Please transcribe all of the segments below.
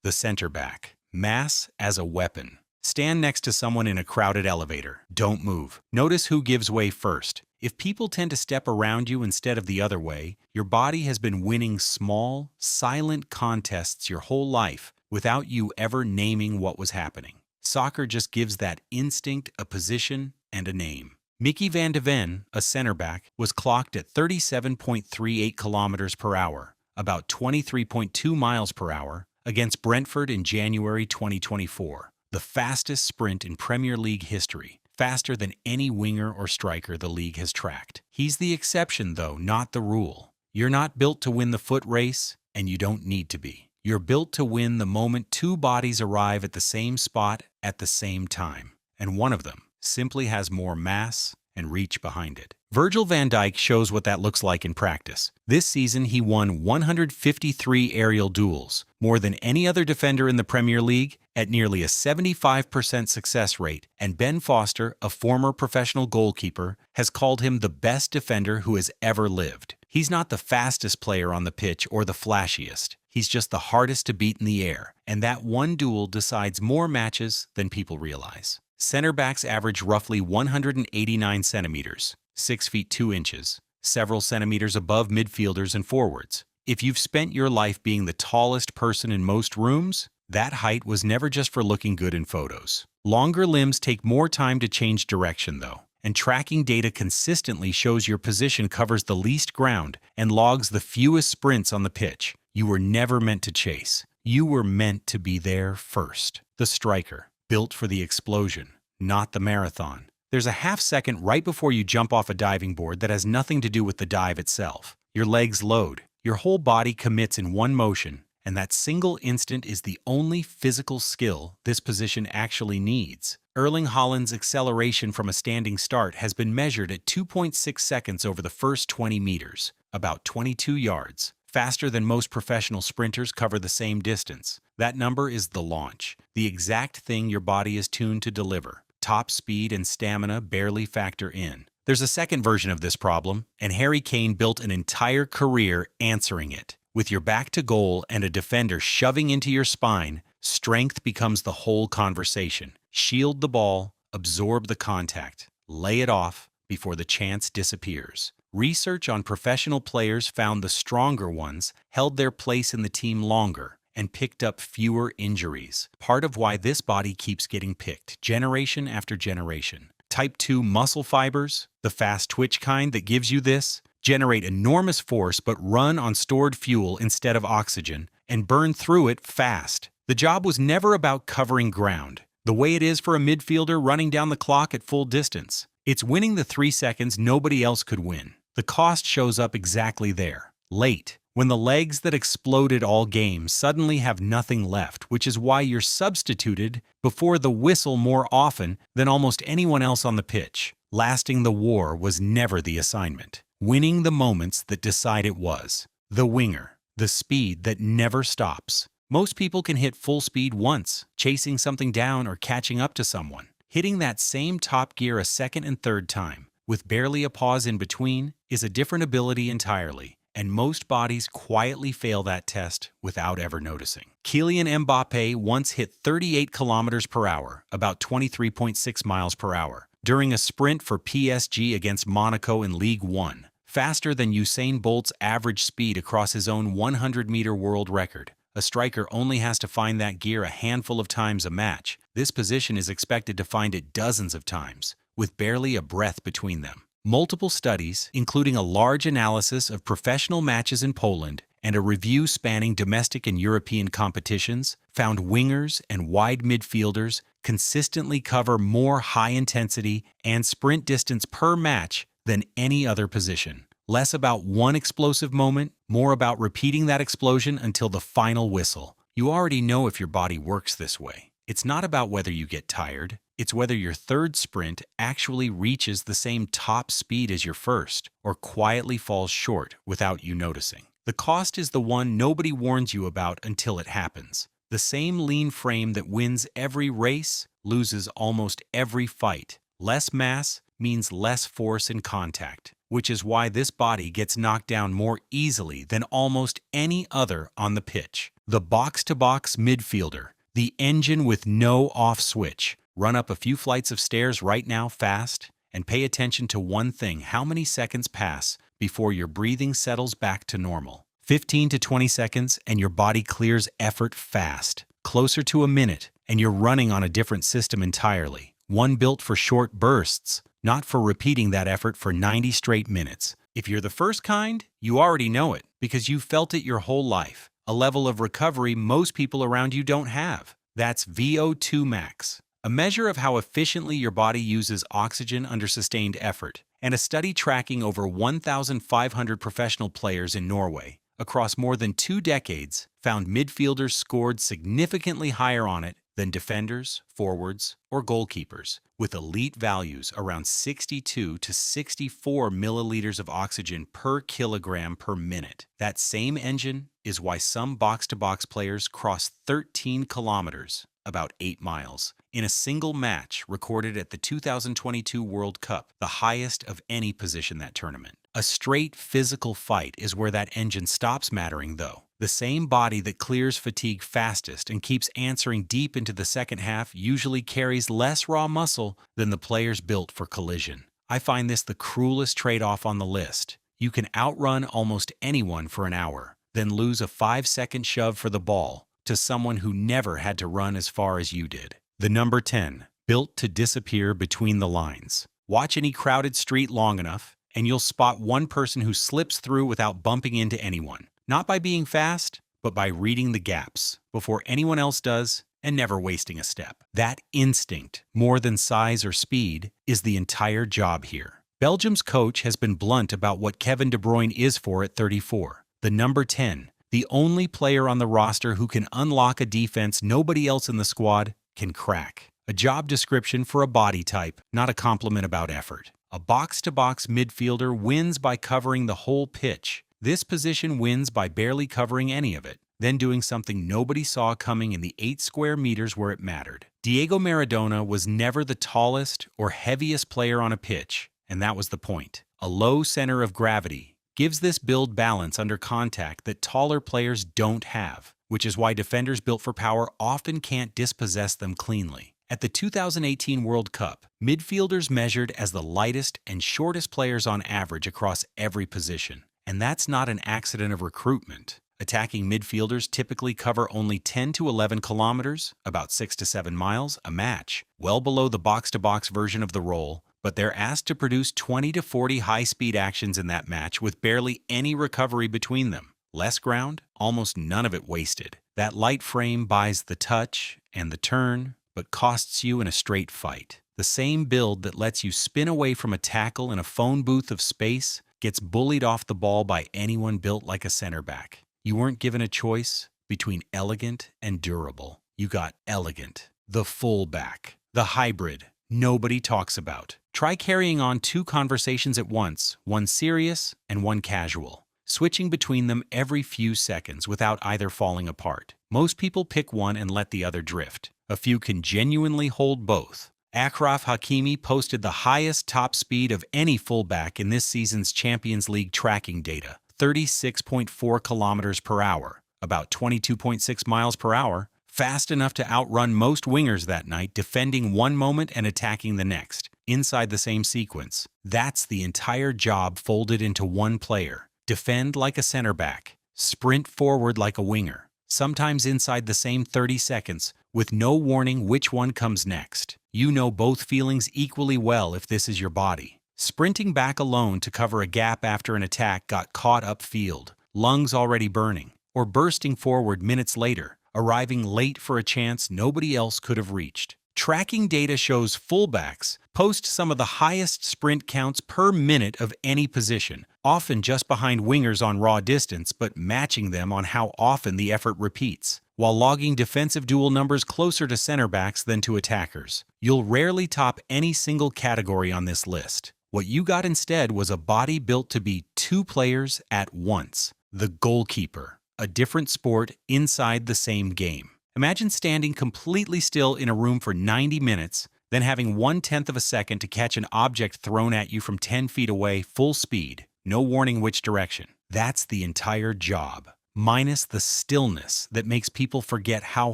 The center back. Mass as a weapon. Stand next to someone in a crowded elevator. Don't move. Notice who gives way first. If people tend to step around you instead of the other way, your body has been winning small, silent contests your whole life without you ever naming what was happening. Soccer just gives that instinct a position and a name. Mickey van de Ven, a center back, was clocked at 37.38 kilometers per hour, about 23.2 miles per hour, against Brentford in January 2024. The fastest sprint in Premier League history, faster than any winger or striker the league has tracked. He's the exception, though, not the rule. You're not built to win the foot race, and you don't need to be. You're built to win the moment two bodies arrive at the same spot at the same time, and one of them simply has more mass and reach behind it. Virgil van Dijk shows what that looks like in practice. This season, he won 153 aerial duels, more than any other defender in the Premier League, at nearly a 75% success rate, and Ben Foster, a former professional goalkeeper, has called him the best defender who has ever lived. He's not the fastest player on the pitch or the flashiest. He's just the hardest to beat in the air, and that one duel decides more matches than people realize. Center backs average roughly 189 centimeters, 6 feet 2 inches, several centimeters above midfielders and forwards. If you've spent your life being the tallest person in most rooms, that height was never just for looking good in photos. Longer limbs take more time to change direction, though, and tracking data consistently shows your position covers the least ground and logs the fewest sprints on the pitch. You were never meant to chase. You were meant to be there first. The striker, built for the explosion, not the marathon. There's a half second right before you jump off a diving board that has nothing to do with the dive itself. Your legs load. Your whole body commits in one motion, and that single instant is the only physical skill this position actually needs. Erling Haaland's acceleration from a standing start has been measured at 2.6 seconds over the first 20 meters, about 22 yards, faster than most professional sprinters cover the same distance. That number is the launch, the exact thing your body is tuned to deliver. Top speed and stamina barely factor in. There's a second version of this problem, and Harry Kane built an entire career answering it. With your back to goal and a defender shoving into your spine, strength becomes the whole conversation. Shield the ball, absorb the contact, lay it off before the chance disappears. Research on professional players found the stronger ones held their place in the team longer and picked up fewer injuries. Part of why this body keeps getting picked, generation after generation. Type 2 muscle fibers, the fast twitch kind that gives you this, generate enormous force but run on stored fuel instead of oxygen and burn through it fast. The job was never about covering ground, the way it is for a midfielder running down the clock at full distance. It's winning the 3 seconds nobody else could win. The cost shows up exactly there, late, when the legs that exploded all game suddenly have nothing left, which is why you're substituted before the whistle more often than almost anyone else on the pitch. Lasting the war was never the assignment. Winning the moments that decide it was. The winger, the speed that never stops. Most people can hit full speed once, chasing something down or catching up to someone. Hitting that same top gear a second and third time, with barely a pause in between, is a different ability entirely, and most bodies quietly fail that test without ever noticing. Kylian Mbappé once hit 38 kilometers per hour, about 23.6 miles per hour, during a sprint for PSG against Monaco in League One, faster than Usain Bolt's average speed across his own 100-meter world record. A striker only has to find that gear a handful of times a match. This position is expected to find it dozens of times, with barely a breath between them. Multiple studies, including a large analysis of professional matches in Poland and a review spanning domestic and European competitions, found wingers and wide midfielders consistently cover more high-intensity and sprint distance per match than any other position. Less about one explosive moment, more about repeating that explosion until the final whistle. You already know if your body works this way. It's not about whether you get tired. It's whether your third sprint actually reaches the same top speed as your first, or quietly falls short without you noticing. The cost is the one nobody warns you about until it happens. The same lean frame that wins every race loses almost every fight. Less mass means less force in contact, which is why this body gets knocked down more easily than almost any other on the pitch. The box-to-box midfielder, the engine with no off switch. Run up a few flights of stairs right now fast and pay attention to one thing: how many seconds pass before your breathing settles back to normal. 15 to 20 seconds and your body clears effort fast. Closer to a minute and you're running on a different system entirely. One built for short bursts, not for repeating that effort for 90 straight minutes. If you're the first kind, you already know it because you've felt it your whole life. A level of recovery most people around you don't have. That's VO2 max, a measure of how efficiently your body uses oxygen under sustained effort, and a study tracking over 1,500 professional players in Norway across more than 2 decades found midfielders scored significantly higher on it than defenders, forwards, or goalkeepers, with elite values around 62 to 64 milliliters of oxygen per kilogram per minute. That same engine is why some box-to-box players cross 13 kilometers, about 8 miles, in a single match recorded at the 2022 World Cup, the highest of any position that tournament. A straight physical fight is where that engine stops mattering, though. The same body that clears fatigue fastest and keeps answering deep into the second half usually carries less raw muscle than the players built for collision. I find this the cruelest trade-off on the list. You can outrun almost anyone for an hour, then lose a 5-second shove for the ball to someone who never had to run as far as you did. The number 10, built to disappear between the lines. Watch any crowded street long enough, and you'll spot one person who slips through without bumping into anyone. Not by being fast, but by reading the gaps before anyone else does and never wasting a step. That instinct, more than size or speed, is the entire job here. Belgium's coach has been blunt about what Kevin De Bruyne is for at 34. The number 10, the only player on the roster who can unlock a defense nobody else in the squad can crack. A job description for a body type, not a compliment about effort. A box-to-box midfielder wins by covering the whole pitch. This position wins by barely covering any of it, then doing something nobody saw coming in the 8 square meters where it mattered. Diego Maradona was never the tallest or heaviest player on a pitch, and that was the point. A low center of gravity gives this build balance under contact that taller players don't have, which is why defenders built for power often can't dispossess them cleanly. At the 2018 World Cup, midfielders measured as the lightest and shortest players on average across every position. And that's not an accident of recruitment. Attacking midfielders typically cover only 10 to 11 kilometers, about 6 to 7 miles, a match, well below the box-to-box version of the role, but they're asked to produce 20 to 40 high-speed actions in that match with barely any recovery between them. Less ground, almost none of it wasted. That light frame buys the touch and the turn, but costs you in a straight fight. The same build that lets you spin away from a tackle in a phone booth of space gets bullied off the ball by anyone built like a center back. You weren't given a choice between elegant and durable. You got elegant, the fullback, the hybrid nobody talks about. Try carrying on 2 conversations at once, one serious and one casual, switching between them every few seconds without either falling apart. Most people pick one and let the other drift. A few can genuinely hold both. Achraf Hakimi posted the highest top speed of any fullback in this season's Champions League tracking data, 36.4 kilometers per hour, about 22.6 miles per hour, fast enough to outrun most wingers that night, defending one moment and attacking the next, inside the same sequence. That's the entire job folded into one player. Defend like a center back, sprint forward like a winger, sometimes inside the same 30 seconds, with no warning which one comes next. You know both feelings equally well if this is your body. Sprinting back alone to cover a gap after an attack got caught upfield, lungs already burning, or bursting forward minutes later, arriving late for a chance nobody else could have reached. Tracking data shows fullbacks post some of the highest sprint counts per minute of any position, often just behind wingers on raw distance, but matching them on how often the effort repeats, while logging defensive duel numbers closer to center backs than to attackers. You'll rarely top any single category on this list. What you got instead was a body built to be 2 players at once. The goalkeeper, a different sport inside the same game. Imagine standing completely still in a room for 90 minutes, then having 1/10 of a second to catch an object thrown at you from 10 feet away, full speed, no warning which direction. That's the entire job. minus the stillness that makes people forget how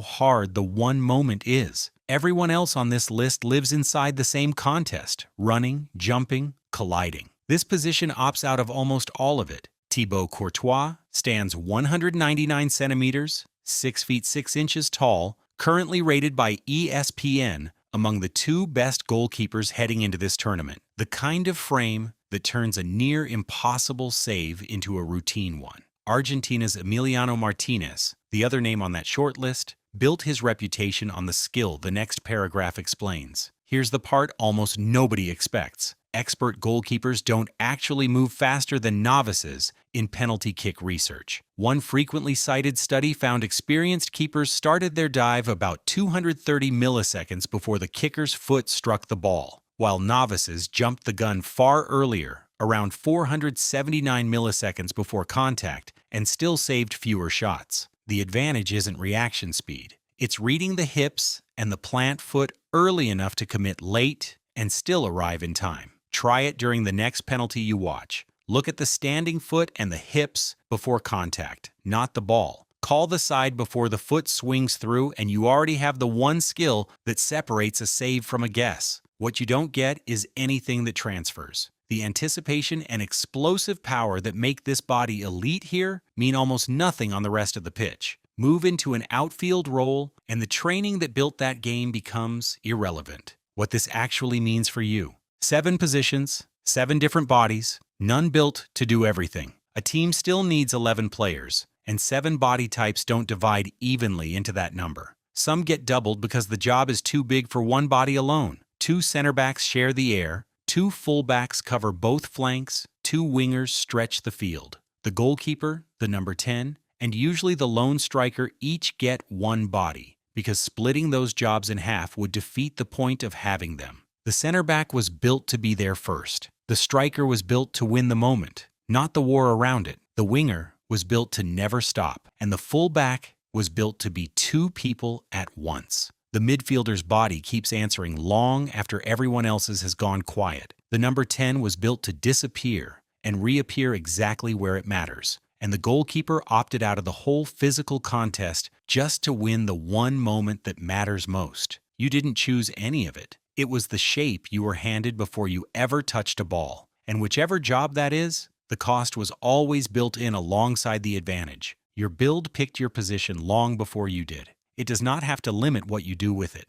hard the one moment is. Everyone else on this list lives inside the same contest, running, jumping, colliding. This position opts out of almost all of it. Thibaut Courtois stands 199 centimeters, 6 feet 6 inches tall, currently rated by ESPN among the 2 best goalkeepers heading into this tournament. The kind of frame that turns a near impossible save into a routine one. Argentina's Emiliano Martinez, the other name on that short list, built his reputation on the skill the next paragraph explains. Here's the part almost nobody expects. Expert goalkeepers don't actually move faster than novices in penalty kick research. One frequently cited study found experienced keepers started their dive about 230 milliseconds before the kicker's foot struck the ball, while novices jumped the gun far earlier, around 479 milliseconds before contact, and still saved fewer shots. The advantage isn't reaction speed. It's reading the hips and the plant foot early enough to commit late and still arrive in time. Try it during the next penalty you watch. Look at the standing foot and the hips before contact, not the ball. Call the side before the foot swings through and you already have the one skill that separates a save from a guess. What you don't get is anything that transfers. The anticipation and explosive power that make this body elite here mean almost nothing on the rest of the pitch. Move into an outfield role and the training that built that game becomes irrelevant. What this actually means for you. 7 positions, 7 different bodies, none built to do everything. A team still needs 11 players, and 7 body types don't divide evenly into that number. Some get doubled because the job is too big for one body alone. 2 center backs share the air, 2 fullbacks cover both flanks, 2 wingers stretch the field. The goalkeeper, the number 10, and usually the lone striker each get one body, because splitting those jobs in half would defeat the point of having them. The center back was built to be there first. The striker was built to win the moment, not the war around it. The winger was built to never stop, and the fullback was built to be 2 people at once. The midfielder's body keeps answering long after everyone else's has gone quiet. The number 10 was built to disappear and reappear exactly where it matters. And the goalkeeper opted out of the whole physical contest just to win the one moment that matters most. You didn't choose any of it. It was the shape you were handed before you ever touched a ball. And whichever job that is, the cost was always built in alongside the advantage. Your build picked your position long before you did. It does not have to limit what you do with it.